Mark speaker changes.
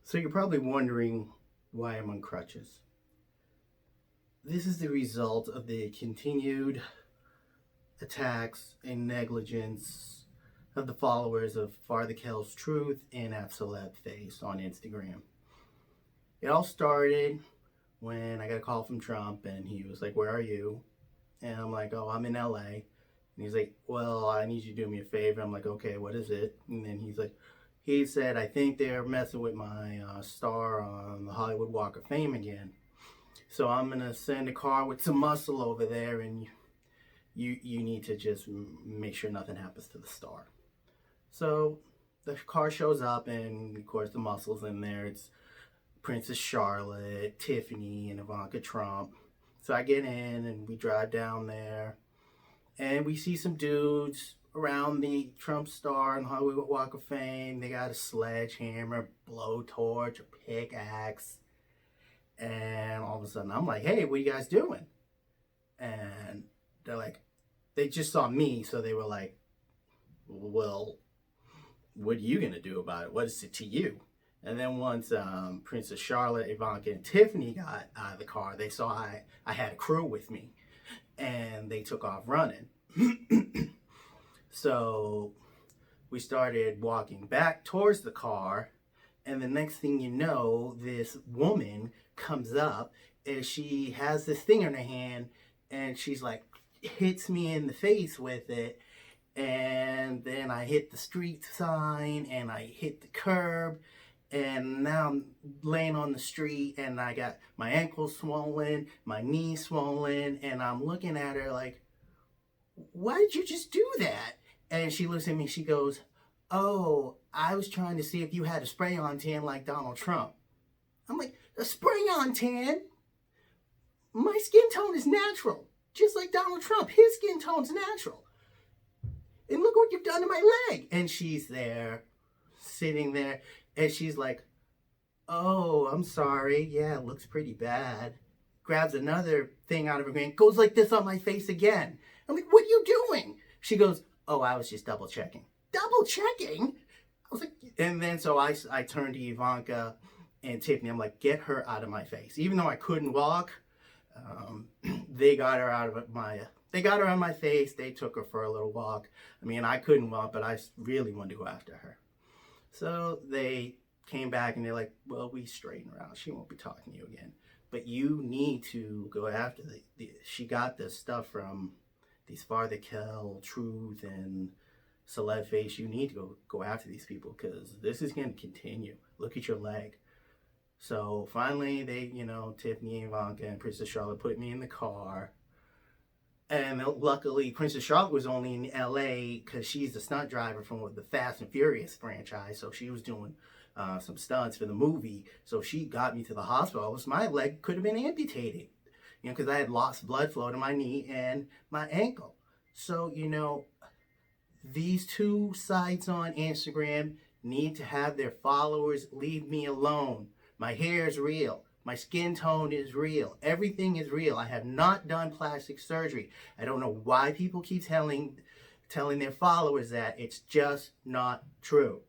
Speaker 1: So you're probably wondering why I'm on crutches. This is the result of the continued attacks and negligence of the followers of Father Kell's Truth and Celeb Face on Instagram. It all started when I got a call from Trump and he was like, "Where are you?" And I'm like, "Oh, I'm in LA." And he's like, "Well, I need you to do me a favor." I'm like, "Okay, what is it?" And then he said, "I think they're messing with my star on the Hollywood Walk of Fame again. So I'm going to send a car with some muscle over there, and you need to just make sure nothing happens to the star." So the car shows up, and of course the muscle's in there. It's Princess Charlotte, Tiffany, and Ivanka Trump. So I get in, and we drive down there, and we see some dudes around the Trump star and Hollywood Walk of Fame. They got a sledgehammer, blowtorch, a pickaxe. And all of a sudden, I'm like, "Hey, what are you guys doing?" And they're like, they just saw me, so they were like, "Well, what are you going to do about it? What is it to you?" And then once Princess Charlotte, Ivanka, and Tiffany got out of the car, they saw I had a crew with me, and they took off running. So we started walking back towards the car, and the next thing you know, this woman comes up and she has this thing in her hand, and she's like, hits me in the face with it. And then I hit the street sign and I hit the curb, and now I'm laying on the street, and I got my ankle swollen, my knee swollen, and I'm looking at her like, "Why did you just do that?" And she looks at me, she goes, "Oh, I was trying to see if you had a spray-on tan like Donald Trump." I'm like, "A spray-on tan? My skin tone is natural, just like Donald Trump. His skin tone's natural. And look what you've done to my leg." And she's there, sitting there, and she's like, "Oh, I'm sorry. Yeah, it looks pretty bad." Grabs another thing out of her hand, goes like this on my face again. I'm like, "What are you doing?" She goes, "Oh, I was just double checking." Double checking? I was like, and then so I turned to Ivanka and Tiffany. I'm like, "Get her out of my face." Even though I couldn't walk, they got her out of my face. They took her for a little walk. I mean, I couldn't walk, but I really wanted to go after her. So they came back and they're like, "Well, we straighten her out. She won't be talking to you again. But you need to go after she got this stuff from these Father Kell, Truth, and Celeb Face. You need to go after these people because this is going to continue. Look at your leg." So finally, they, Tiffany, Ivanka, and Princess Charlotte put me in the car. And luckily, Princess Charlotte was only in LA because she's the stunt driver from the Fast and Furious franchise. So she was doing some stunts for the movie. So she got me to the hospital. My leg could have been amputated, because I had lost blood flow to my knee and my ankle. So, these two sites on Instagram need to have their followers leave me alone. My hair is real. My skin tone is real. Everything is real. I have not done plastic surgery. I don't know why people keep telling their followers that. It's just not true.